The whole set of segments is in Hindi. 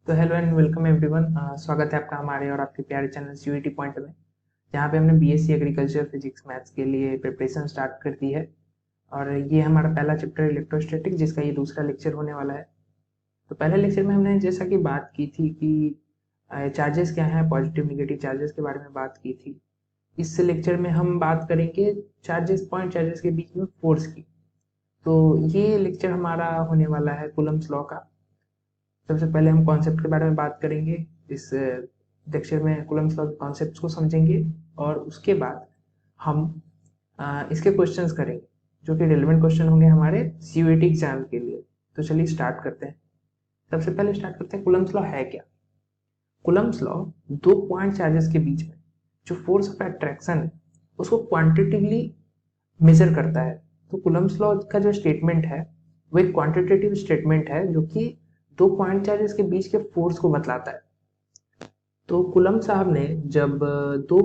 तो हेलो एंड वेलकम एवरीवन। स्वागत है आपका हमारे और आपके प्यारे चैनल सीयूईटी पॉइंट में, जहाँ पे हमने बीएससी एग्रीकल्चर फिजिक्स मैथ्स के लिए प्रिपरेशन स्टार्ट कर दी है। और ये हमारा पहला चैप्टर इलेक्ट्रोस्टैटिक, जिसका ये दूसरा लेक्चर होने वाला है। तो पहले लेक्चर में हमने जैसा कि बात की थी कि चार्जेस क्या हैं, पॉजिटिव निगेटिव चार्जेस के बारे में बात की थी। इस लेक्चर में हम बात करेंगे चार्जेस, पॉइंट चार्जेस के बीच में फोर्स की। तो ये लेक्चर हमारा होने वाला है कूलम्स लॉ का। सबसे पहले हम कॉन्सेप्ट के बारे में बात करेंगे। इस लेक्चर में कूलम्स लॉ के कॉन्सेप्ट्स को समझेंगे और उसके बाद हम इसके क्वेश्चंस करेंगे, जो कि रिलेवेंट क्वेश्चन होंगे हमारे सीयूईटी एग्जाम के लिए। तो चलिए स्टार्ट करते हैं। सबसे पहले स्टार्ट करते हैं, कूलम्स लॉ है क्या। कूलम्स लॉ दो पॉइंट चार्जेस के बीच में जो फोर्स ऑफ अट्रैक्शन है उसको क्वांटिटिवली मेजर करता है। तो कूलम्स लॉ का जो स्टेटमेंट है वो एक क्वांटिटेटिव स्टेटमेंट है, जो कि दो पॉइंट चार्जेस के बीच के फोर्स को बतलाता है। तो कूलम्ब साहब ने जब दो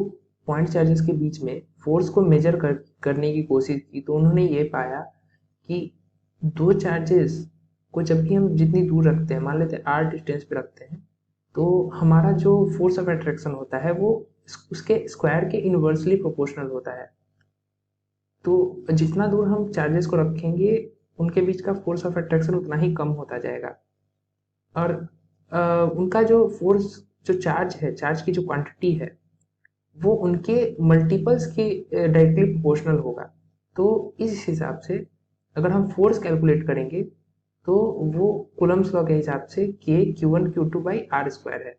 पॉइंट चार्जेस के बीच में फोर्स को मेजर करने की कोशिश की, तो उन्होंने ये पाया कि दो चार्जेस को जब भी हम जितनी दूर रखते हैं, मान लेते हैं r डिस्टेंस पे रखते हैं, तो हमारा जो फोर्स ऑफ अट्रैक्शन होता है वो उसके स्क्वायर के इनवर्सली प्रोपोर्शनल होता है। तो जितना दूर हम चार्जेस को रखेंगे, उनके बीच का फोर्स ऑफ अट्रैक्शन उतना ही कम होता जाएगा। और उनका जो फोर्स, जो चार्ज है, चार्ज की जो क्वांटिटी है, वो उनके मल्टीपल्स के डायरेक्टली प्रोपोर्शनल होगा। तो इस हिसाब से अगर हम फोर्स कैलकुलेट करेंगे तो वो कूलम्ब्स लॉ के हिसाब से k q1 q2 by r square है।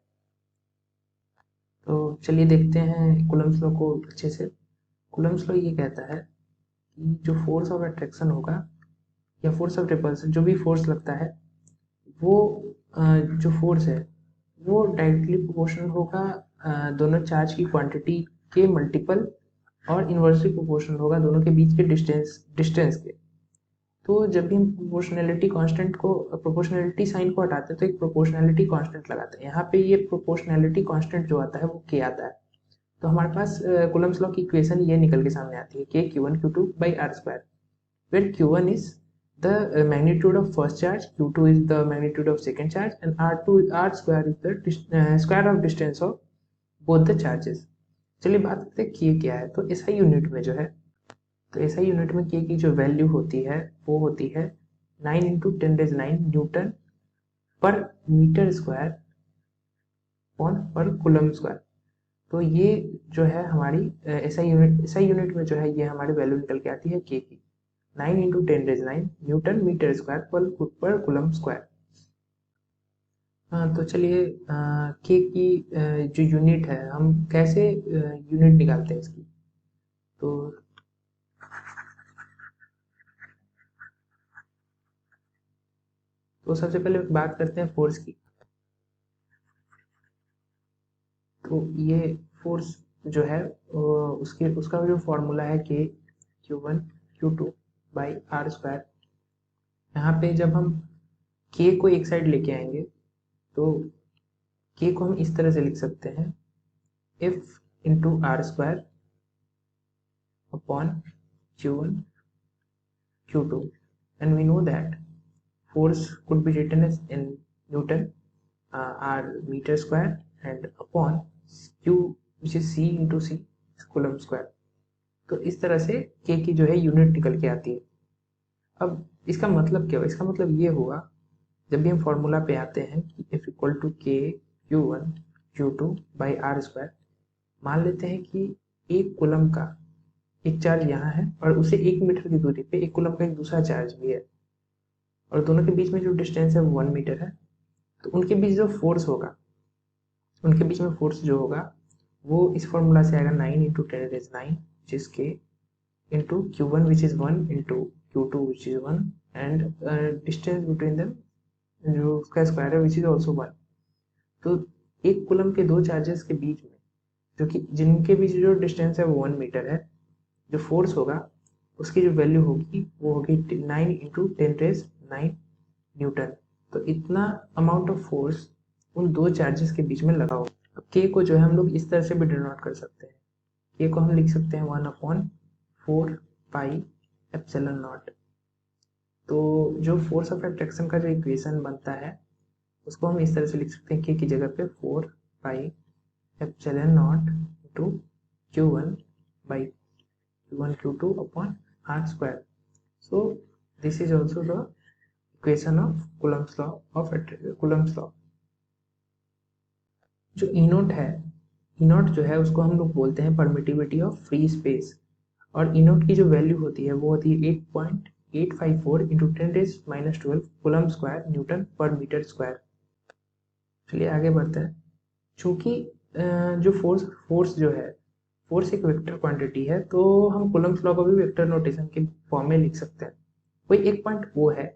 तो चलिए देखते हैं कूलम्ब्स लॉ को अच्छे से। कूलम्ब्स लॉ ये कहता है कि जो फोर्स ऑफ अट्रैक्शन होगा या फोर्स ऑफ रिपल्सन, जो भी फोर्स लगता है, वो जो फोर्स है वो डायरेक्टली प्रोपोर्शनल होगा दोनों चार्ज की क्वांटिटी के मल्टीपल, और इन्वर्सली प्रोपोर्शनल होगा दोनों के बीच के डिस्टेंस के। तो जब भी हम प्रोपोर्शनैलिटी साइन को हटाते हैं तो एक प्रोपोर्शनैलिटी कांस्टेंट लगाते हैं। यहाँ पे ये प्रोपोर्शनैलिटी कांस्टेंट जो आता है वो k आता है। तो हमारे पास कूलम्ब्स लॉ की इक्वेशन ये निकल के सामने आती है, k q1 q2 by r square, where q1 is the magnitude of first charge, q2 is the magnitude of second charge, and r square is the square of distance of both the charges। चलिए बात करते हैं k क्या है। तो SI यूनिट में जो है, तो SI यूनिट में k की जो वैल्यू होती है वो होती है 9 इंटू 10⁹ न्यूटन पर मीटर स्क्वायर पर कूलम स्क्वायर। तो ये जो है हमारी SI यूनिट में जो है, ये हमारी वैल्यू निकल के आती है k की 9 इंटू 10⁹ न्यूटन मीटर स्क्वायर पर कूलम स्क्वायर। तो चलिए के की जो यूनिट है, हम कैसे यूनिट निकालते हैं इसकी। तो सबसे पहले बात करते हैं फोर्स की। तो ये फोर्स जो है उसका जो फॉर्मूला है k q1 q2 by r square. यहाँ पे जब हम k को एक साइड लेके आएंगे तो k को हम इस तरह से लिख सकते हैं, f into r square upon q1 q2, and we know that force could be written as in Newton, r meter square, and upon q which is c into c coulomb square। तो इस तरह से k की जो है यूनिट निकल के आती है। अब इसका मतलब क्या होगा, इसका मतलब ये होगा, जब भी हम फॉर्मूला पे आते हैं कि f equal to k q1 q2 by r square, मान लेते हैं कि एक कूलम का एक चार्ज यहाँ है और उसे 1 मीटर की दूरी पे एक कूलम का एक दूसरा चार्ज भी है, और दोनों के बीच में जो डिस्टेंस है वो 1 मीटर है। तो उनके बीच जो फोर्स होगा, उनके बीच में फोर्स जो होगा वो इस फॉर्मूला से आएगा 9 इंटू 10⁹ जिसके into q1 which is 1 into q2 which is 1, and distance between them जो उसका स्क्वायर है विच इज ऑल्सो 1। तो एक कूलम के दो चार्जेस के बीच में, जो कि जिनके बीच जो डिस्टेंस है वो 1 मीटर है, जो फोर्स होगा उसकी जो वैल्यू होगी वो होगी 9 इंटू 10⁹ न्यूटन। तो इतना अमाउंट ऑफ फोर्स उन दो चार्जेस के बीच में लगा हो। अब के को जो है हम लोग इस तरह से भी डिनोट कर सकते हैं। के को हम लिख सकते हैं 1/4 पाई एप्सिलॉन नॉट। तो जो फोर्स ऑफ अट्रैक्शन का जो इक्वेशन बनता है उसको हम इस तरह से लिख सकते हैं k की जगह पे 4 pi epsilon not to q1 by q1 q2 upon r square. So this is also the equation of Coulomb's law of Coulomb's law. जो E नोट है, E नोट जो है उसको हम लोग बोलते हैं परमिटिविटी ऑफ फ्री स्पेस, और E नोट की जो वैल्यू होती है वो होती है 8.854 इंटू 10⁻12 कूलम स्क्वायर न्यूटन पर मीटर स्क्वायर. चलिए आगे बढ़ते हैं. चूंकि जो फोर्स जो है, फोर्स एक वेक्टर क्वांटिटी है, तो हम कूलम्स लॉ को भी वेक्टर नोटेशन के फॉर्म में लिख सकते हैं. कोई एक पॉइंट O है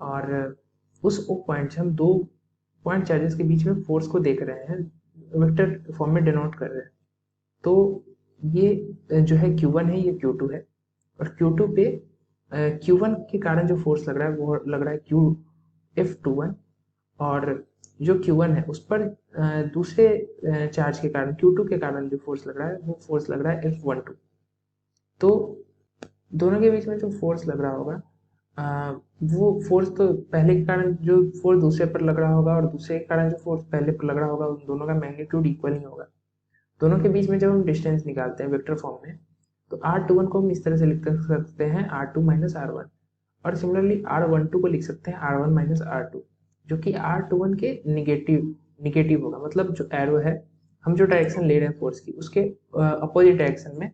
और उस O पॉइंट से हम दो पॉइंट चार्जेस के बीच में फोर्स को देख रहे हैं, वेक्टर फॉर्म में डिनोट कर रहे हैं. तो ये जो है Q1 है, ये Q2 है, और Q2 पे Q1 के कारण जो फोर्स लग रहा है वो लग रहा है QF21, और जो Q1 है उस पर दूसरे चार्ज के कारण Q2 के कारण जो फोर्स लग रहा है वो फोर्स लग रहा है F12. तो दोनों के बीच में जो फोर्स लग रहा होगा वो फोर्स तो पहले के कारण जो फोर्स दूसरे पर लग रहा होगा और दूसरे के कारण जो फोर्स पहले पर लग रहा होगा, उन दोनों का मैग्नीट्यूड इक्वल ही होगा. दोनों के बीच में जब हम डिस्टेंस निकालते हैं वेक्टर फॉर्म में, तो R21 को हम इस तरह से लिख सकते हैं R2 माइनस R1, और सिमिलरली R12 को लिख सकते हैं R1 माइनस R2, जो कि R21 के निगेटिव होगा. मतलब जो एरो है, हम जो डायरेक्शन ले रहे हैं फोर्स की, उसके अपोजिट डायरेक्शन में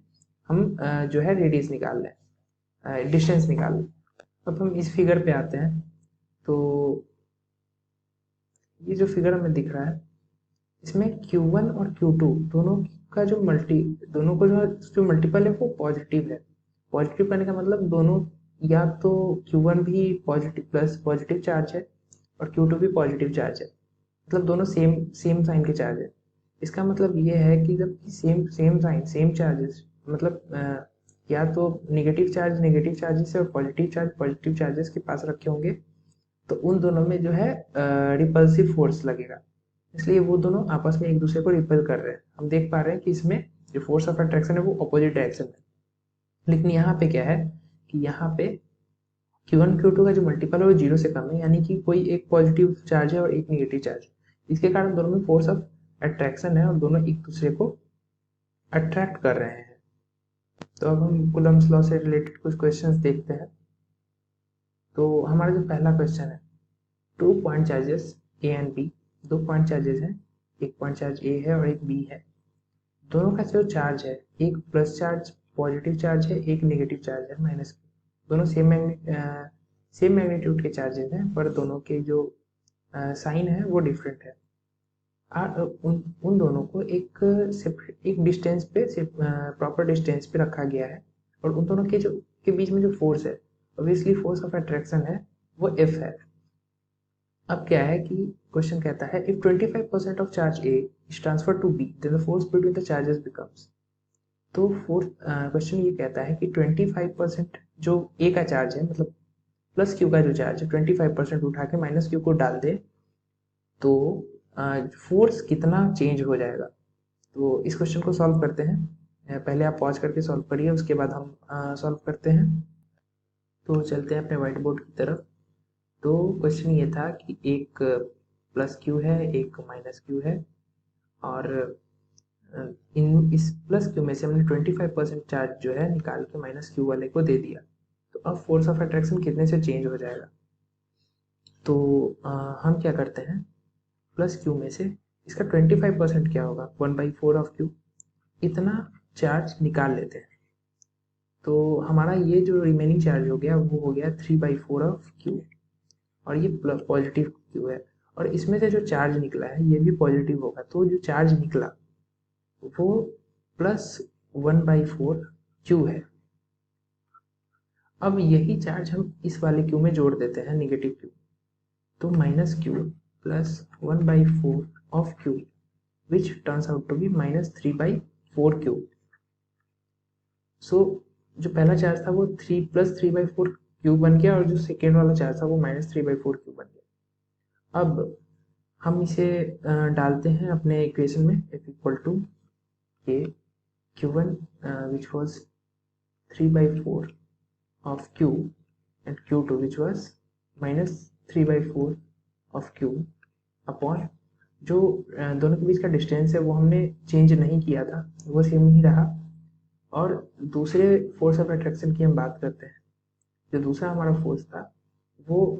हम जो है रेडियस निकाल लें, डिस्टेंस निकाल लें. अब हम इस फिगर पे आते हैं. तो ये जो फिगर हमें दिख रहा है, इसमें Q1 और Q2 दोनों का जो मल्टीपल है वो पॉजिटिव है. पॉजिटिव करने का मतलब दोनों, या तो Q1 भी पॉजिटिव चार्ज है और Q2 भी पॉजिटिव चार्ज है, मतलब दोनों सेम साइन के चार्ज है. इसका मतलब ये है कि जब सेम साइन सेम चार्जेस, मतलब या तो नेगेटिव चार्जेस और पॉजिटिव चार्जेस के पास रखे होंगे, तो उन दोनों में जो है रिपल्सिव फोर्स लगेगा. इसलिए वो दोनों आपस में एक दूसरे को रिपेल कर रहे हैं. हम देख पा रहे हैं कि इसमें जो फोर्स ऑफ अट्रैक्शन है वो अपोजिट डायरेक्शन में. लेकिन यहाँ पे क्या है कि यहाँ पे Q1 Q2 का जो मल्टीपल है वो 0 से कम है, यानी कि कोई एक पॉजिटिव चार्ज है और एक नेगेटिव चार्ज. इसके कारण दोनों में फोर्स ऑफ अट्रैक्शन है और दोनों एक दूसरे को अट्रैक्ट कर रहे हैं. तो अब हम कूलम्स लॉ से रिलेटेड कुछ क्वेश्चंस देखते हैं. तो हमारा जो पहला क्वेश्चन है, 2 point charges A and B, 2 point charges हैं, एक पॉइंट चार्ज A है और एक B है. दोनों का जो चार्ज है, एक प्लस चार्ज पॉजिटिव चार्ज है, एक नेगेटिव चार्ज है माइनस. दोनों सेम मैग्नीट्यूड के चार्जेस हैं, पर दोनों के जो साइन है वो डिफरेंट है. उन दोनों को एक डिस्टेंस पे, प्रॉपर डिस्टेंस पे रखा गया है, और उन दोनों के बीच में जो फोर्स है, ऑब्वियसली फोर्स ऑफ अट्रैक्शन है, वो F है. अब क्या है कि क्वेश्चन कहता है if 25% of charge A is transferred to B then the force between the charges becomes. तो फोर्थ क्वेश्चन ये कहता है कि 25% जो A का चार्ज है, मतलब प्लस Q का जो चार्ज है, 25% उठा के माइनस Q को डाल दे तो फोर्स कितना चेंज हो जाएगा. तो इस क्वेश्चन को सॉल्व करते हैं. पहले आप पॉज करके सॉल्व करिए, उसके बाद हम सॉल्व करते हैं. तो चलते हैं अपने व्हाइट बोर्ड की तरफ. तो क्वेश्चन ये था कि एक प्लस क्यू है, एक माइनस क्यू है, और इस प्लस क्यू में से हमने 25% चार्ज जो है निकाल के माइनस क्यू वाले को दे दिया. तो अब फोर्स ऑफ अट्रैक्शन कितने से चेंज हो जाएगा. तो हम क्या करते हैं, प्लस क्यू में से इसका 25% क्या होगा, 1/4 ऑफ क्यू, इतना चार्ज निकाल लेते हैं. तो हमारा ये जो रिमेनिंग चार्ज हो गया वो हो गया 3/4 ऑफ क्यू, और ये पॉजिटिव क्यू है, और इसमें से जो चार्ज निकला है ये भी पॉजिटिव होगा. तो जो चार्ज निकला वो प्लस 1/4 क्यू है. अब यही चार्ज हम इस वाले क्यू में जोड़ देते हैं, नेगेटिव क्यू. तो minus Q plus 1/4 of Q which turns out to be -3/4 Q. So जो पहला चार्ज था वो 3 + 3/4 क्यू बन गया, और जो सेकेंड वाला चार्ज था वो -3/4 क्यू बन गया. अब हम इसे डालते हैं अपने इक्वेशन में, F = K Q1 which was 3/4 of Q and Q2 which was -3/4 of Q upon जो दोनों के बीच का डिस्टेंस है वो हमने चेंज नहीं किया था, वो सेम ही रहा। और दूसरे फोर्स ऑफ अट्रैक्शन की हम बात करते हैं। जो दूसरा हमारा फोर्स था वो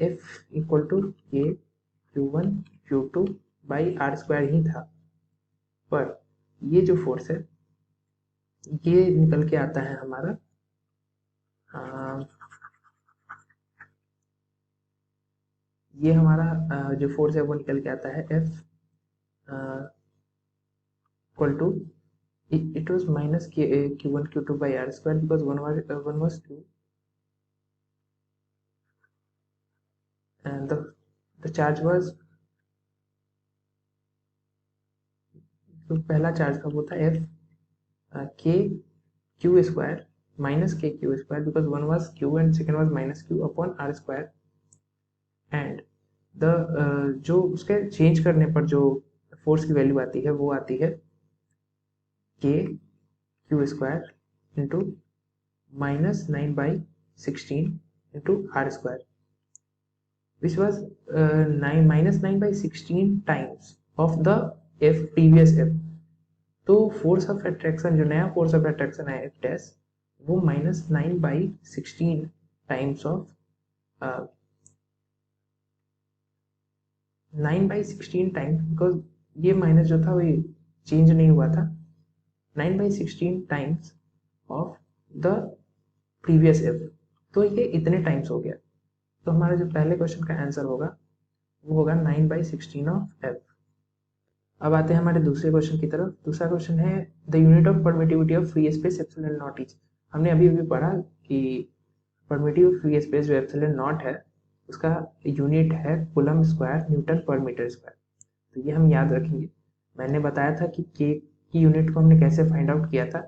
F इक्वल टू के Q1 Q2 by r square ही था। पर ये जो फोर्स है ये निकल के आता है हमारा ये हमारा जो फोर्स है वो निकल के आता है F equal to it was minus Q1 Q2 by R square because one was Q and the charge was जो पहला चार्ज था वो था F K Q square minus K Q square because one was Q and second was minus Q upon R square and the जो उसके चेंज करने पर जो फोर्स की वैल्यू आती है वो आती है K Q square into minus 9 by 16 into R square which was 9 by 16 times of the F previous F। तो फोर्स ऑफ अट्रैक्शन जो नया फोर्स ऑफ अट्रैक्शन है F डैश वो -9 by 16 times of 9 by 16 times because ये माइनस जो था वो चेंज नहीं हुआ था 9 by 16 times of the previous F। तो ये इतने टाइम्स हो गया। तो हमारा जो पहले क्वेश्चन का आंसर होगा वो होगा 9 by 16 ऑफ F। अब आते हैं हमारे दूसरे क्वेश्चन की तरफ। दूसरा क्वेश्चन है the unit of permittivity of free space epsilon not is. हमने अभी अभी पढ़ा कि परमिटिव फ्री स्पेस जो एप्सिलॉन नॉट है उसका यूनिट है कूलम स्क्वायर न्यूटन पर मीटर स्क्वायर। तो ये हम याद रखेंगे। मैंने बताया था कि के की यूनिट को हमने कैसे फाइंड आउट किया था,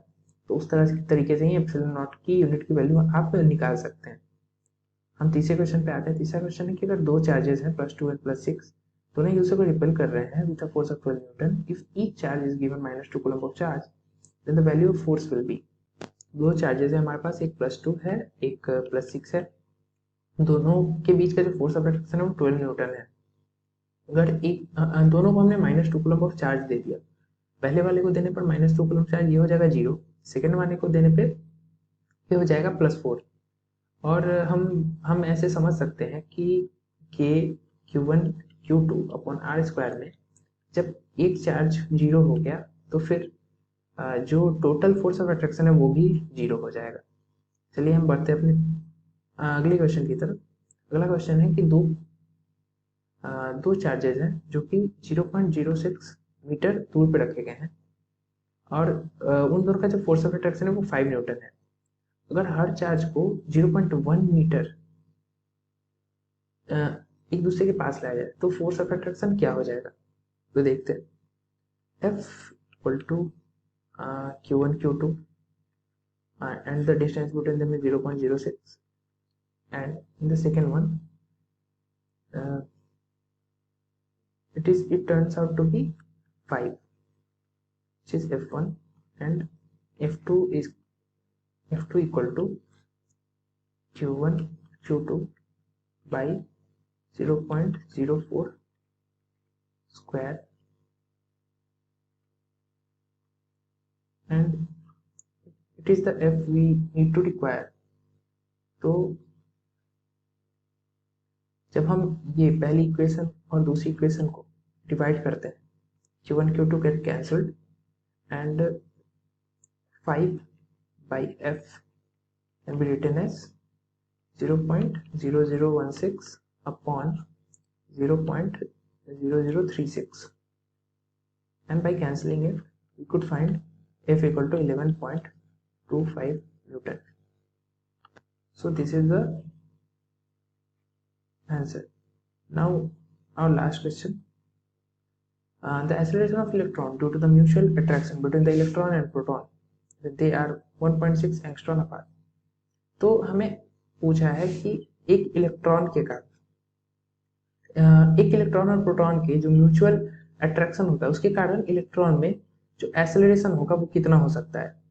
तो उस तरीके से ही एप्सिलॉन नॉट की यूनिट की वैल्यू आप निकाल सकते हैं। हम तीसरे क्वेश्चन पे आते हैं। तीसरा क्वेश्चन है कि अगर दो चार्जेस हैं +2 and +6 दोनों एक दूसरे को रिपेल कर रहे हैं with a force of 12 newton if each charge is given -2 coulomb of charge then the value of force will be. दो चार्जेस है हमारे पास, एक +2 है एक +6 है। दोनों के बीच का जो फोर्स ऑफ अट्रैक्शन है वो 12 न्यूटन है। अगर एक दोनों को हमने -2 कूलम ऑफ चार्ज दे दिया, पहले वाले को देने पर -2 कूलम चार्ज ये हो जाएगा 0, सेकेंड वाले को देने पे ये हो जाएगा +4। और हम ऐसे समझ सकते हैं कि के Q1 Q2 upon are square में जब एक चार्ज 0 हो गया तो फिर जो टोटल फोर्स ऑफ अट्रैक्शन है वो भी 0 हो जाएगा। चलिए हम बढ़ते हैं अपने अगले क्वेश्चन की तरफ। अगला क्वेश्चन है कि दो चार्जेस हैं जो कि 0.06 मीटर दूर पे रखे गए हैं और उन दोनों का जो फोर्स ऑफ अट्रैक्शन है वो 5 न्यूटन है। अगर हर चार्ज को 0.1 मीटर एक दूसरे के पास लाया जाए तो फोर्स ऑफ अट्रैक्शन क्या हो जाएगा, तो देखते हैं। F equal to Q1 Q2 and the distance between them is 0.06 and in the second one it turns out to be 5 which is F1 and F2 equal to Q1 Q2 by 0.04 square and it is the F we need to require। तो जब हम ये पहली इक्वेशन और दूसरी इक्वेशन को डिवाइड करते हैं Q1 Q2 get cancelled and 5 by F can be written as 0.0016 upon 0.0036 and by cancelling it we could find F equal to 11.25 Newton. So this is the answer. Now our last question. The acceleration of electron due to the mutual attraction between the electron and proton they are 1.6 angstrom apart। तो हमें पूछा है कि एक इलेक्ट्रॉन और प्रोटॉन के जो म्यूचुअल अट्रैक्शन होता है उसके कारण इलेक्ट्रॉन में जो एक्सेलरेशन होगा वो कितना हो सकता है।